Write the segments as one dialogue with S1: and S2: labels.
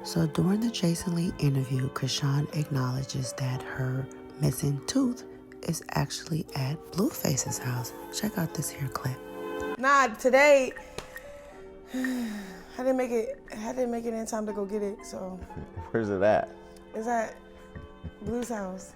S1: So during the Jason Lee interview, Chrisean acknowledges that her missing tooth is actually at Blueface's house. Check out this here clip.
S2: Nah, today I didn't make it in time to go get it. So
S3: where's it at?
S2: It's at Blue's house.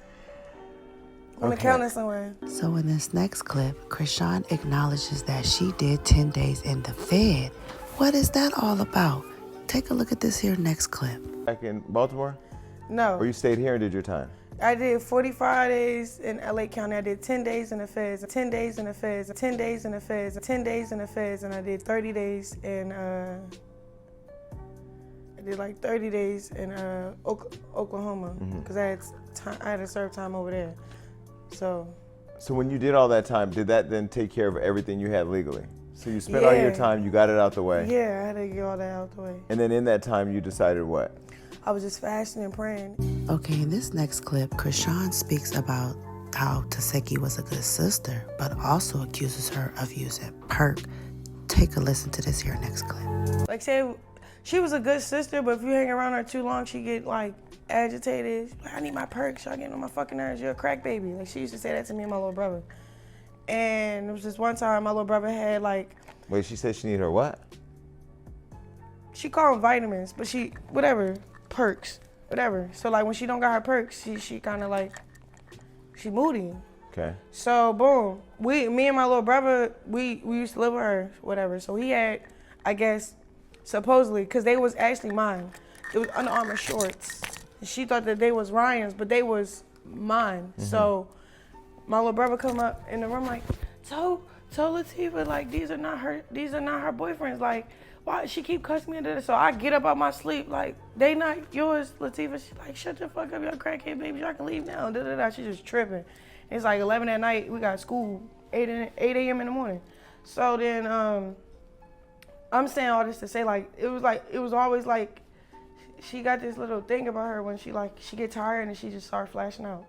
S2: On the counter somewhere.
S1: So in this next clip, Chrisean acknowledges that she did 10 days in the Fed. What is that all about? Take a look at this here next clip.
S3: Back in Baltimore?
S2: No.
S3: Or you stayed here and did your time?
S2: I did 45 days in LA County. I did 10 days in the Feds, 10 days in the Feds, 10 days in the Feds, 10 days in the Feds, and I did 30 days in, I did like 30 days in Oklahoma, because I had to serve time over there. So
S3: when you did all that time, did that then take care of everything you had legally? So you spent all your time, you got it out the way?
S2: Yeah, I had to get all that out the way.
S3: And then in that time, you decided what?
S2: I was just fasting and praying.
S1: Okay, in this next clip, Chrisean speaks about how Taseki was a good sister, but also accuses her of using perk. Take a listen to this here next clip.
S2: Like, say, she was a good sister, but if you hang around her too long, she get like agitated. Like, I need my perks, y'all getting on my fucking nerves, you're a crack baby. Like, she used to say that to me and my little brother. And it was just one time my little brother had like...
S3: Wait, she said she needed her what?
S2: She called them vitamins, but whatever, perks, whatever. So like when she don't got her perks, she kind of like, she moody.
S3: Okay.
S2: So boom, me and my little brother, we used to live with her, whatever. So he had, I guess, supposedly, because they was actually mine. It was Under Armour shorts. She thought that they was Ryan's, but they was mine. So my little brother come up in the room like, tell Latifah, like, these are not her boyfriends. Like, why she keep cussing me into this? So I get up out my sleep, like, they not yours, Latifah. She like, shut the fuck up, y'all crackhead baby, y'all can leave now. She just tripping. It's like 11 at night, we got school, 8 a.m. in the morning. So then I'm saying all this to say, like, it was always like, she got this little thing about her when she get tired and she just start flashing out.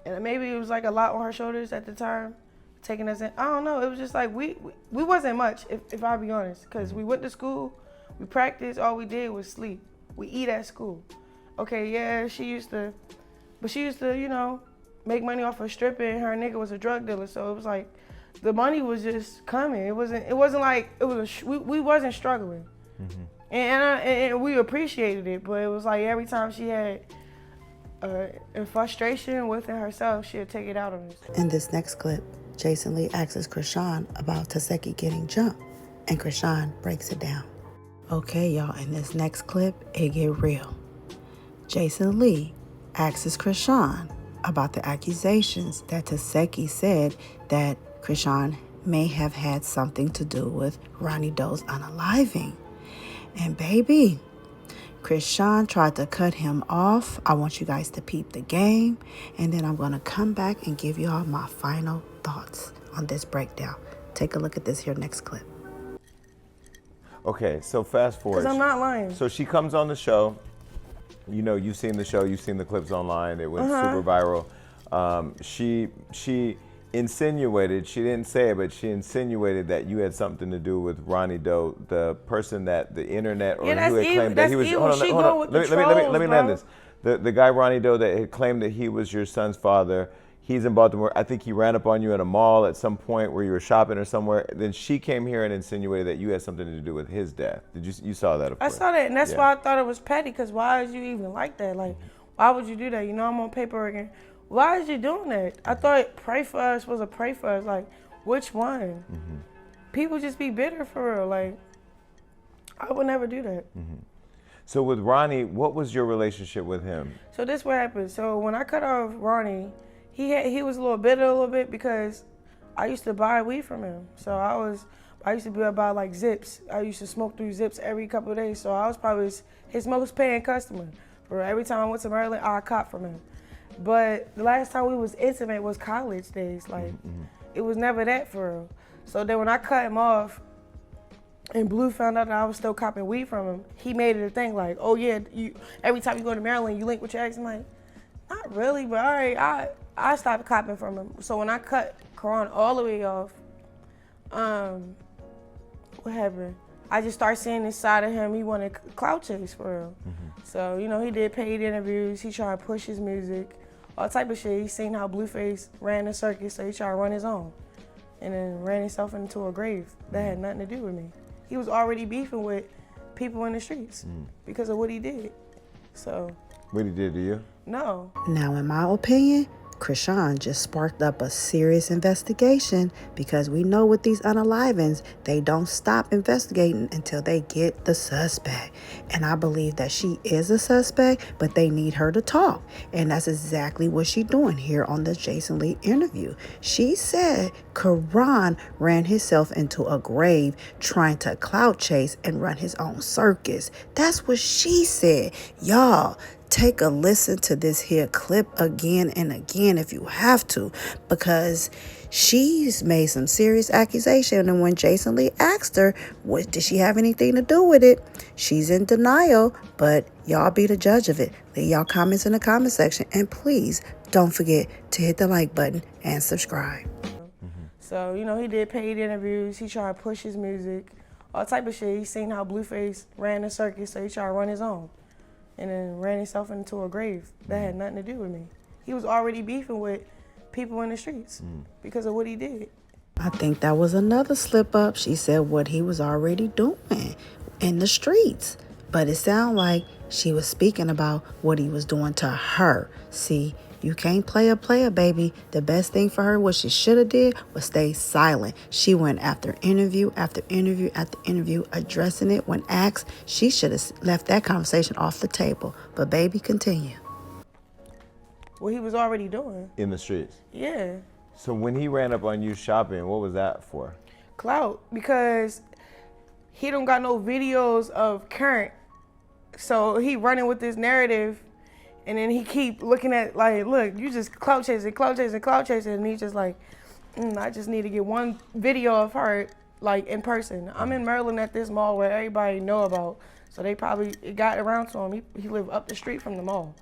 S2: And maybe it was like a lot on her shoulders at the time, taking us in. I don't know. It was just like we wasn't much, if I'll be honest, because we went to school, we practiced. All we did was sleep. We eat at school. Okay, yeah, she used to, you know, make money off of stripping. Her nigga was a drug dealer, so it was like the money was just coming. It wasn't like we wasn't struggling, and we appreciated it. But it was like every time she had. In frustration within herself, she'll take it out on us.
S1: In this next clip, Jason Lee asks Chrisean about Taseki getting jumped, and Chrisean breaks it down. Okay, y'all, in this next clip, it get real. Jason Lee asks Chrisean about the accusations that Taseki said that Chrisean may have had something to do with Ronnie Doe's unaliving. And baby, Chrisean tried to cut him off. I want you guys to peep the game, and then I'm going to come back and give y'all my final thoughts on this breakdown. Take a look at this here next clip.
S3: Okay, so fast forward.
S2: Because I'm not lying.
S3: So she comes on the show. You know, you've seen the show, you've seen the clips online. It went super viral. She insinuated, she didn't say it, but she insinuated that you had something to do with Ronnie Doe, the person that the internet or who had claimed that he was. Hold on. Let me land this. The guy Ronnie Doe that had claimed that he was your son's father. He's in Baltimore. I think he ran up on you at a mall at some point where you were shopping or somewhere. Then she came here and insinuated that you had something to do with his death. You saw that? Of course.
S2: I saw that, and that's why I thought it was petty. Because why would you even like that? Like, why would you do that? You know, I'm on paperwork and. Why is you doing that? I thought pray for us was a pray for us. Like, which one? People just be bitter for real. Like, I would never do that.
S3: So with Ronnie, what was your relationship with him?
S2: So this what happened. So when I cut off Ronnie, he was a little bitter because I used to buy weed from him. So I used to buy like Zips. I used to smoke through Zips every couple of days. So I was probably his most paying customer. For every time I went to Maryland, I caught from him. But the last time we was intimate was college days. Like, it was never that for real. So then when I cut him off and Blue found out that I was still copping weed from him, he made it a thing like, oh yeah, every time you go to Maryland, you link with your ex. I'm like, not really, but all right, I stopped copping from him. So when I cut Karan all the way off, what happened? I just started seeing this side of him. He wanted clout chase for real. So, you know, he did paid interviews. He tried to push his music, all type of shit. He seen how Blueface ran the circus, so he tried to run his own. And then ran himself into a grave that had nothing to do with me. He was already beefing with people in the streets because of what he did. So.
S3: What he did to you?
S2: No.
S1: Now, in my opinion, Chrisean just sparked up a serious investigation because we know with these unalivings, they don't stop investigating until they get the suspect. And I believe that she is a suspect, but they need her to talk. And that's exactly what she's doing here on the Jason Lee interview. She said Karan ran himself into a grave trying to clout chase and run his own circus. That's what she said. Y'all, take a listen to this here clip again and again if you have to, because she's made some serious accusation. And when Jason Lee asked her, what did she have anything to do with it? She's in denial, but y'all be the judge of it. Leave y'all comments in the comment section. And please don't forget to hit the like button and subscribe.
S2: So, you know, he did paid interviews. He tried to push his music, all type of shit. He seen how Blueface ran the circus, so he tried to run his own. And then ran himself into a grave that had nothing to do with me. He was already beefing with people in the streets because of what he did.
S1: I think that was another slip up. She said what he was already doing in the streets. But it sounded like she was speaking about what he was doing to her. See, you can't play a player, baby. The best thing for her, what she should have did, was stay silent. She went after interview after interview after interview, addressing it. When asked, she should have left that conversation off the table. But baby, continue.
S2: What he was already doing.
S3: In the streets?
S2: Yeah.
S3: So when he ran up on you shopping, what was that for?
S2: Clout, because he don't got no videos of current. So he running with this narrative. And then he keep looking at, like, look, you just clout chasing, clout chasing, clout chasing. And he just like, I just need to get one video of her, like, in person. I'm in Maryland at this mall where everybody know about. So they probably, it got around to him. He lived up the street from the mall.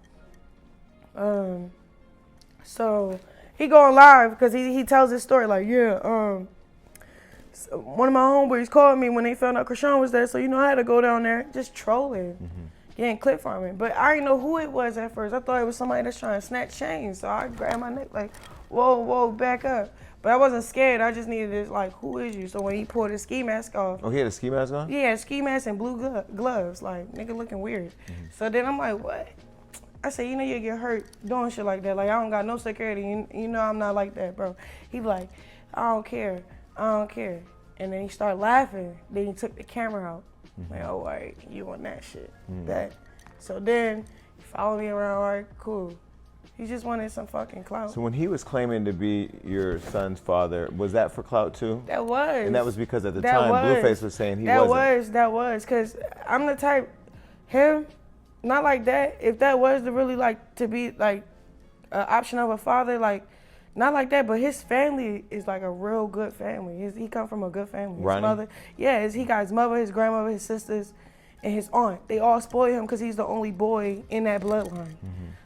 S2: So he going live because he tells his story, like, so one of my homeboys called me when they found out Chrisean was there. So, you know, I had to go down there just trolling. Getting clip from it. But I didn't know who it was at first. I thought it was somebody that's trying to snatch chains. So I grabbed my neck like, whoa, back up. But I wasn't scared. I just needed to, like, who is you? So when he pulled his ski mask off.
S3: Oh, he had a ski mask on?
S2: Yeah, ski mask and blue gloves. Like, nigga looking weird. So then I'm like, what? I said, you know you get hurt doing shit like that. Like, I don't got no security. You know I'm not like that, bro. He like, I don't care. And then he started laughing. Then he took the camera out. Like, oh, all right, you on that shit. That. So then he followed me around, all right, cool. He just wanted some fucking clout.
S3: So when he was claiming to be your son's father, was that for clout too?
S2: That was.
S3: And that was because at the time Blueface was saying he wasn't.
S2: That was, because I'm the type, him, not like that. If that was to really like to be like an option of a father, like, not like that, but his family is like a real good family. He come from a good family. His
S3: Ronnie?
S2: mother, yeah, he got his mother, his grandmother, his sisters, and his aunt. They all spoil him because he's the only boy in that bloodline.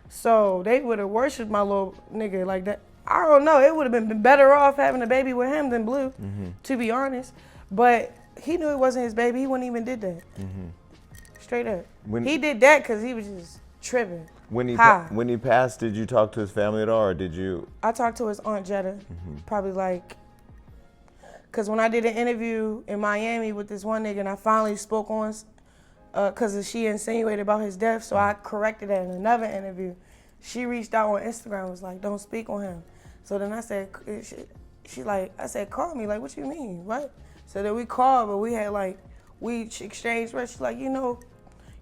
S2: So they would have worshipped my little nigga like that. I don't know. It would have been better off having a baby with him than Blue, to be honest. But he knew it wasn't his baby. He wouldn't even did that. Straight up. He did that because he was just tripping.
S3: When he passed, did you talk to his family at all, or did you?
S2: I talked to his Aunt Jetta, probably like, because when I did an interview in Miami with this one nigga and I finally spoke on, because she insinuated about his death, so I corrected that in another interview. She reached out on Instagram and was like, don't speak on him. So then I said, I said, call me, like, what you mean, what? So then we called, but we had like, we exchanged words. She's like, you know,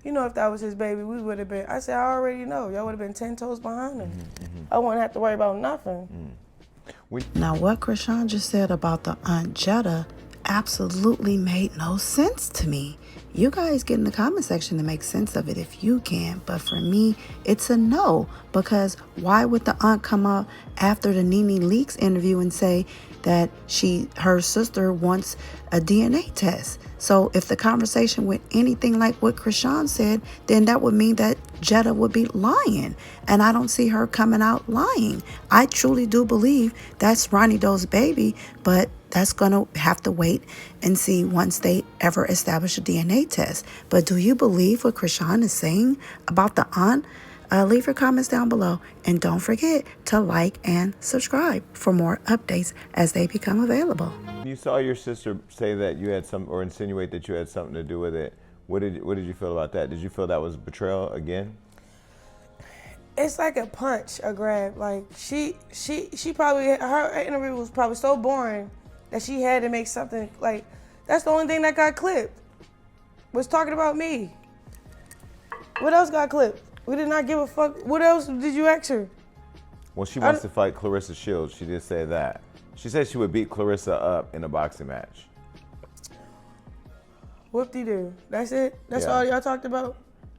S2: if that was his baby, we would have been. I said, I already know. Y'all would have been 10 toes behind him. I wouldn't have to worry about nothing.
S1: Now, what Chrisean just said about the Aunt Jetta absolutely made no sense to me. You guys get in the comment section to make sense of it if you can. But for me, it's a no. Because why would the aunt come out after the Nene Leakes interview and say that her sister wants a DNA test? So if the conversation went anything like what Chrisean said, then that would mean that Jetta would be lying. And I don't see her coming out lying. I truly do believe that's Ronnie Doe's baby, but that's going to have to wait and see once they ever establish a DNA test. But do you believe what Chrisean is saying about the aunt? Leave your comments down below, and don't forget to like and subscribe for more updates as they become available.
S3: You saw your sister say that you had some, or insinuate that you had something to do with it. What did you feel about that? Did you feel that was betrayal again?
S2: It's like a punch, a grab. Like she probably, her interview was probably so boring that she had to make something. Like, that's the only thing that got clipped, was talking about me. What else got clipped? We did not give a fuck. What else did you ask her?
S3: Well, she wants to fight Clarissa Shields. She did say that. She said she would beat Clarissa up in a boxing match.
S2: Whoop-de-doo. That's it? That's
S3: Yeah.
S2: all y'all talked about?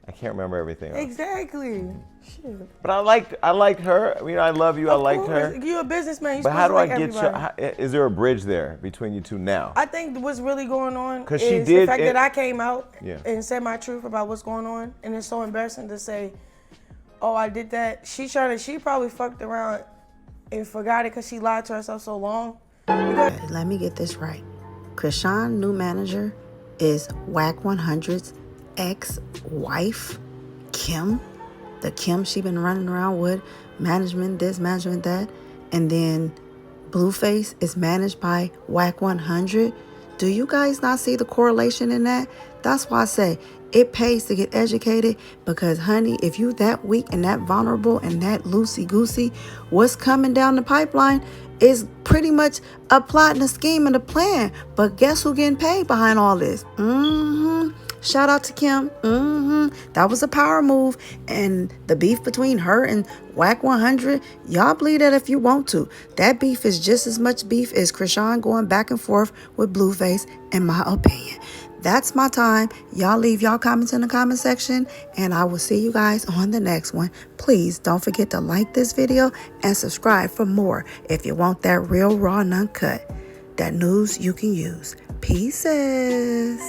S3: I can't remember everything else.
S2: Exactly. Shit.
S3: But I liked her. I mean, I love you. I liked her.
S2: You're a businessman. You're
S3: But how do
S2: supposed
S3: I
S2: to like
S3: get
S2: everybody.
S3: you? Is there a bridge there between you two now?
S2: I think what's really going on
S3: 'Cause
S2: is
S3: she
S2: the
S3: did
S2: fact
S3: it-
S2: that I came out
S3: Yeah.
S2: and said my truth about what's going on, and it's so embarrassing to say, "Oh, I did that." She probably fucked around and forgot it because she lied to herself so long.
S1: Let me get this right. Chrisean, new manager, is WAC 100's ex-wife, Kim. The Kim she been running around with, management this, management that. And then Blueface is managed by WAC 100. Do you guys not see the correlation in that? That's why I say it pays to get educated, because honey, if you that weak and that vulnerable and that loosey-goosey, what's coming down the pipeline is pretty much a plot and a scheme and a plan. But guess who getting paid behind all this? Shout out to Kim. That was a power move. And the beef between her and WAC 100, y'all believe that if you want to. That beef is just as much beef as Chrisean going back and forth with Blueface, in my opinion. That's my time. Y'all leave y'all comments in the comment section, and I will see you guys on the next one. Please don't forget to like this video and subscribe for more if you want that real, raw, and uncut. That news you can use. Pieces.